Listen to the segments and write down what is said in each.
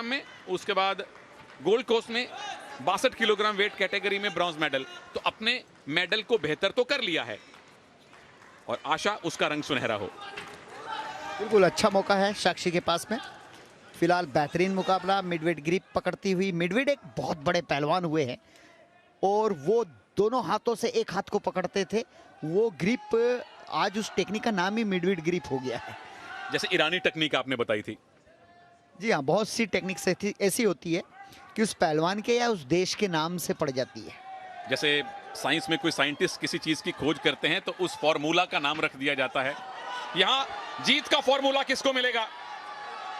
Kilogram में, उसके बाद गोल्ड कोस्ट में 62 किलोग्राम वेट कैटेगरी में ब्रॉन्ज मेडल। तो अपने मेडल को बेहतर तो कर लिया है और आशा उसका रंग सुनहरा हो। बिल्कुल अच्छा मौका है साक्षी के पास में। फिलहाल बेहतरीन मुकाबला, मिडवेट ग्रिप पकड़ती हुई। मिडवेट एक बहुत बड़े पहलवान हुए हैं और वो दोनों हाथों से एक हाथ को पकड़ते थे। वो ग्रिप आज उस टेक्निक का नाम ही मिडवेट ग्रिप हो गया है। जैसे ईरानी टेक्निक आपने बताई थी। जी हाँ, बहुत सी टेक्निक्स ऐसी होती है कि उस पहलवान के या उस देश के नाम से पड़ जाती है। जैसे साइंस में कोई साइंटिस्ट किसी चीज की खोज करते हैं तो उस फॉर्मूला का नाम रख दिया जाता है। यहां जीत का फॉर्मूला किसको मिलेगा?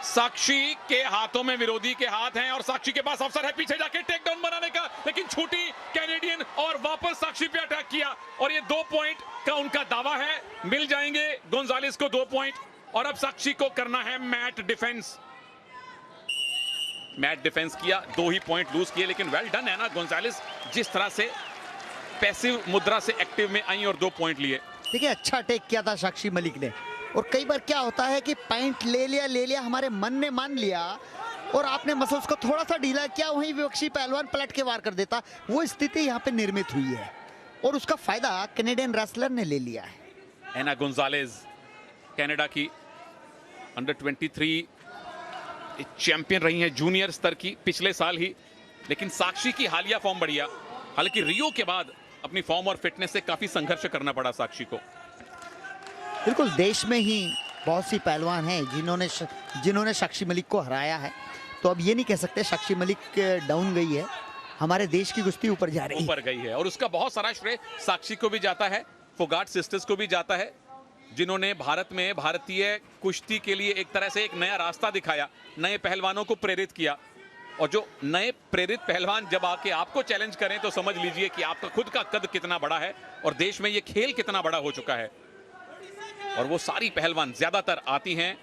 साक्षी के हाथों में विरोधी के हाथ हैं और साक्षी के पास अवसर है पीछे जाके टेक डाउन बनाने का, लेकिन छूटी कैनेडियन और वापस साक्षी पे अटैक किया और ये 2 पॉइंट का उनका दावा है। मिल जाएंगे गोंजालेस को 2 पॉइंट और अब साक्षी को करना है मैट डिफेंस। मैट डिफेंस किया, 2 ही पॉइंट लूज किए, लेकिन वेल डन है ना गोंजालेस, जिस तरह से पैसिव मुद्रा से एक्टिव में आई और 2 पॉइंट लिए। देखिए अच्छा अटैक किया था साक्षी मलिक ने। और कई बार क्या होता है कि पॉइंट ले लिया हमारे मन ने मान लिया और आपने मसल्स को थोड़ा सा ढीला किया, वहीं विपक्षी पहलवान पलट के वार कर देता। वो स्थिति यहाँ पे निर्मित हुई है और उसका फायदा कैनेडियन रेसलर ने ले लिया है। एना गोंजालेस कनाडा की अंडर 23 चैंपियन रही हैं, जूनियर स्तर की पिछले साल ही। लेकिन साक्षी की हालिया फॉर्म बढ़िया, हालांकि रियो के बाद अपनी फॉर्म और फिटनेस से काफी संघर्ष करना पड़ा साक्षी को। बिल्कुल, देश में ही बहुत सी पहलवान हैं जिन्होंने साक्षी मलिक को हराया है। तो अब ये नहीं कह सकते साक्षी मलिक डाउन गई है, हमारे देश की कुश्ती ऊपर जा रही है। ऊपर गई है और उसका बहुत सारा श्रेय साक्षी को भी जाता है, फोगाट सिस्टर्स को भी जाता है, जिन्होंने भारत में भारतीय कुश्ती के लिए एक तरह से एक नया रास्ता दिखाया, नए पहलवानों को प्रेरित किया। और जो नए प्रेरित पहलवान जब आके आपको चैलेंज करें तो समझ लीजिए कि आपका खुद का कद कितना बड़ा है और देश में ये खेल कितना बड़ा हो चुका है। और वो सारी पहलवान ज्यादातर आती हैं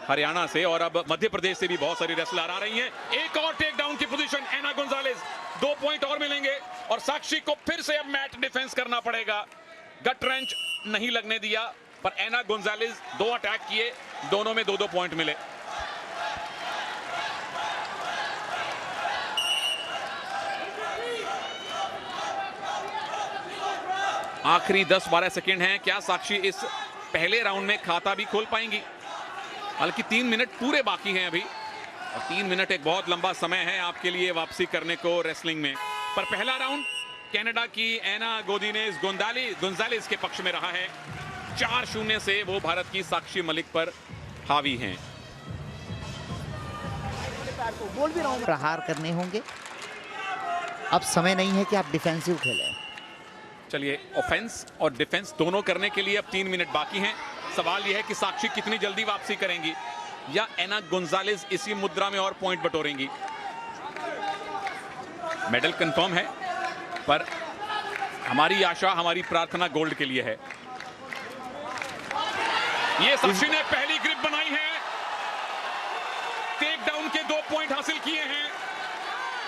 हरियाणा से और अब मध्य प्रदेश से भी बहुत सारी रेसलर आ रही हैं। एक और टेक डाउन की पोजीशन एना गोंजालेस, 2 पॉइंट और मिलेंगे और साक्षी को फिर से अब मैट डिफेंस करना पड़ेगा। गट रेंच नहीं लगने दिया, पर एना गोंजालेस 2 अटैक किए, दोनों में 2-2 पॉइंट मिले। आखिरी 10-12 सेकंड हैं, क्या साक्षी इस पहले राउंड में खाता भी खोल पाएंगी? हालांकि 3 मिनट पूरे बाकी हैं अभी और 3 मिनट एक बहुत लंबा समय है आपके लिए वापसी करने को रेसलिंग में। पर पहला राउंड कनाडा की एना गोंजालेस के पक्ष में रहा है। 4-0 से वो भारत की साक्षी मलिक पर हावी हैं। प्रहार करने होंगे, अब समय नहीं है कि आप डिफेंसिव खेलें। चलिए, ऑफेंस और डिफेंस दोनों करने के लिए अब 3 मिनट बाकी हैं। सवाल यह है कि साक्षी कितनी जल्दी वापसी करेंगी या एना गोंजालेस इसी मुद्रा में और पॉइंट बटोरेंगी। मेडल कंफर्म है, पर हमारी आशा, हमारी प्रार्थना गोल्ड के लिए है। ये साक्षी ने पहली ग्रिप बनाई है, टेक डाउन के 2 पॉइंट हासिल किए हैं।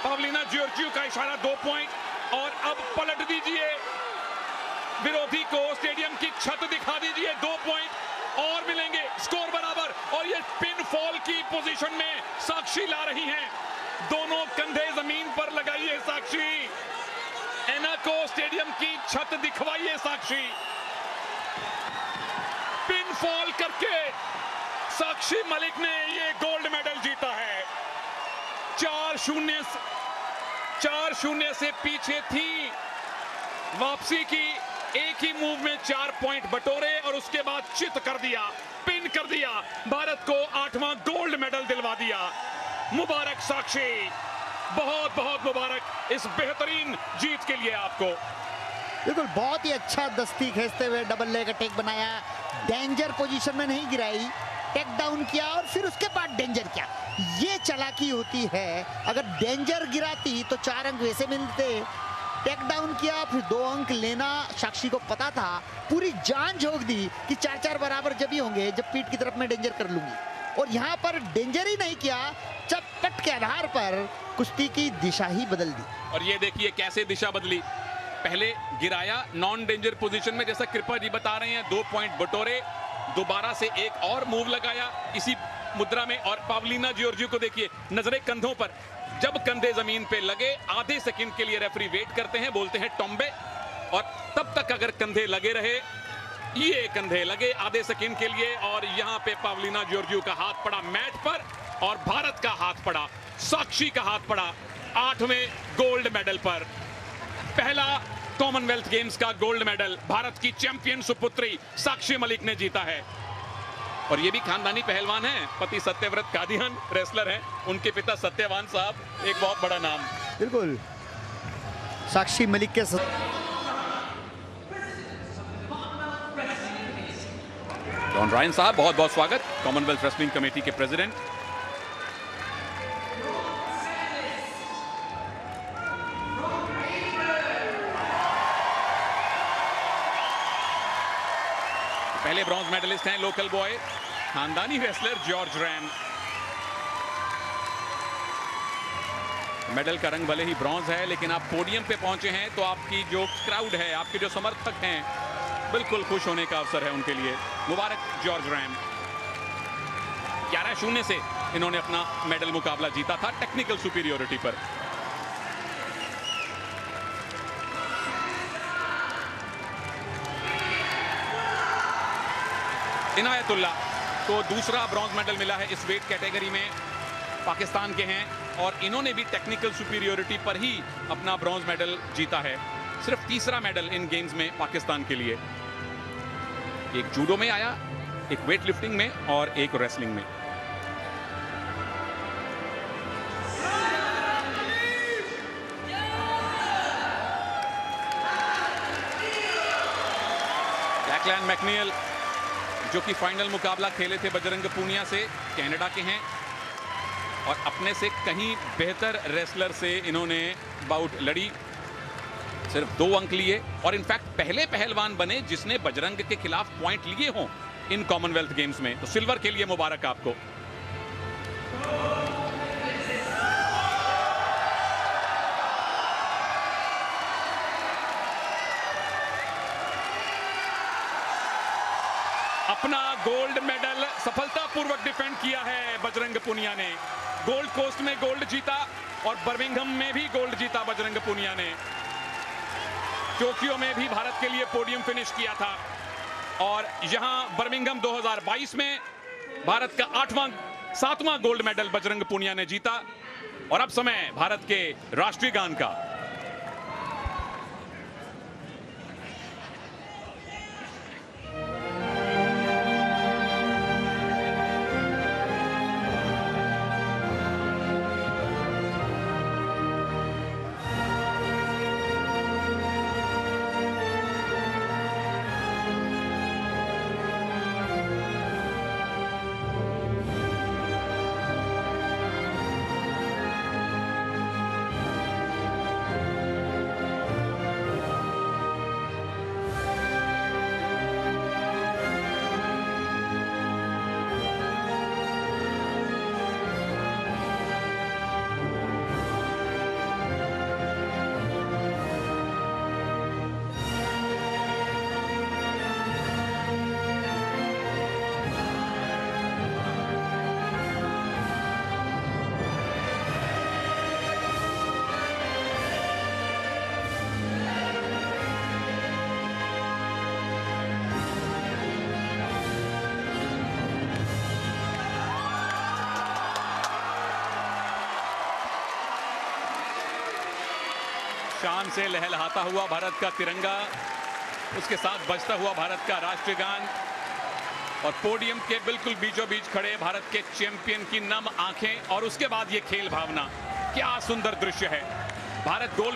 पावलिना जॉर्जियो का इशारा 2 पॉइंट और अब पलट दीजिए विरोधी को, स्टेडियम की छत दिखा दीजिए, 2 पॉइंट और मिलेंगे, स्कोर बराबर। और ये पिन फॉल की पोजीशन में साक्षी ला रही हैं, दोनों कंधे जमीन पर लगाइए साक्षी, एना को स्टेडियम की छत दिखवाइए साक्षी। पिन फॉल करके साक्षी मलिक ने ये गोल्ड मेडल जीता है। 4-0 से पीछे थी, वापसी की, एक ही मूव में 4 पॉइंट बटोरे और उसके बाद चित कर दिया, पिन कर दिया, भारत को 8वां गोल्ड मेडल दिलवा दिया। मुबारक साक्षी, बहुत बहुत मुबारक इस बेहतरीन जीत के लिए आपको। बिल्कुल, बहुत ही अच्छा दस्ती खींचते हुए डबल लेग अटैक बनाया, डेंजर पोजीशन में नहीं गिराई, टेक डाउन किया और फिर उसके बाद डेंजर किया। ये चालाकी होती है, अगर डेंजर गिराती तो 4 अंक वैसे मिलते, टेक डाउन किया फिर 2 अंक लेना साक्षी को पता था, पूरी जान झोंक दी कि 4-4 बराबर जब ही होंगे जब पीठ की तरफ मैं डेंजर कर लूंगी। और यहाँ पर डेंजर ही नहीं किया, चटपट के आधार पर कुश्ती की दिशा ही बदल दी। और ये देखिए कैसे दिशा बदली, पहले गिराया नॉन डेंजर पोजीशन में, जैसा कृपा जी बता रहे हैं, 2 पॉइंट बटोरे, दोबारा से एक और मूव लगाया, इसी मुद्रा में, और पावलीना जॉर्जियो को देखिए नजरें कंधों पर। जब कंधे जमीन पे लगे आधे सेकंड के लिए रेफरी वेट करते हैं, बोलते हैं टॉम्बे, और तब तक अगर कंधे लगे रहे, ये कंधे लगे आधे सेकंड के लिए, और यहां पे पावलीना जॉर्जियो का हाथ पड़ा मैट पर और भारत का हाथ पड़ा, साक्षी का हाथ पड़ा 8वें गोल्ड मेडल पर। पहला कॉमनवेल्थ गेम्स का गोल्ड मेडल भारत की चैंपियन सुपुत्री साक्षी मलिक ने जीता है। और ये भी खानदानी पहलवान हैं, पति सत्यव्रत कादियान रेसलर हैं, उनके पिता सत्यवान साहब एक बहुत बड़ा नाम। बिल्कुल, साक्षी मलिक के जॉन रायन साहब बहुत बहुत स्वागत, कॉमनवेल्थ रेसलिंग कमेटी के प्रेसिडेंट। पहले ब्रॉन्ज मेडलिस्ट हैं लोकल बॉय, खानदानी रेसलर जॉर्ज रैम। मेडल का रंग भले ही ब्रॉन्ज है, लेकिन आप पोडियम पे पहुंचे हैं तो आपकी जो क्राउड है, आपके जो समर्थक हैं, बिल्कुल खुश होने का अवसर है उनके लिए। मुबारक जॉर्ज रैम। 11-0 से इन्होंने अपना मेडल मुकाबला जीता था टेक्निकल सुपीरियोरिटी पर। इनायतुल्ला को दूसरा ब्रॉन्ज मेडल मिला है इस वेट कैटेगरी में, पाकिस्तान के हैं, और इन्होंने भी टेक्निकल सुपीरियोरिटी पर ही अपना ब्रॉन्ज मेडल जीता है। सिर्फ तीसरा मेडल इन गेम्स में पाकिस्तान के लिए। एक जूडो में आया, एक वेट लिफ्टिंग में और एक रेसलिंग में। लैकलैंड मैकनियल जो कि फाइनल मुकाबला खेले थे बजरंग पूनिया से, कनाडा के हैं, और अपने से कहीं बेहतर रेसलर से इन्होंने बाउट लड़ी, सिर्फ 2 अंक लिए, और इनफैक्ट पहले पहलवान बने जिसने बजरंग के खिलाफ पॉइंट लिए हों इन कॉमनवेल्थ गेम्स में। तो सिल्वर के लिए मुबारक आपको। अपना गोल्ड मेडल सफलतापूर्वक डिफेंड किया है बजरंग पूनिया ने। गोल्ड कोस्ट में गोल्ड जीता और बर्मिंघम में भी गोल्ड जीता बजरंग पूनिया ने। टोक्यो में भी भारत के लिए पोडियम फिनिश किया था, और यहां बर्मिंघम 2022 में भारत का 7वां गोल्ड मेडल बजरंग पूनिया ने जीता। और अब समय भारत के राष्ट्रीय गान का। शान से लहलहाता हुआ भारत का तिरंगा, उसके साथ बजता हुआ भारत का राष्ट्रीय गान, और पोडियम के बिल्कुल बीचों बीच खड़े भारत के चैंपियन की नम आंखें, और उसके बाद ये खेल भावना। क्या सुंदर दृश्य है। भारत गोल्ड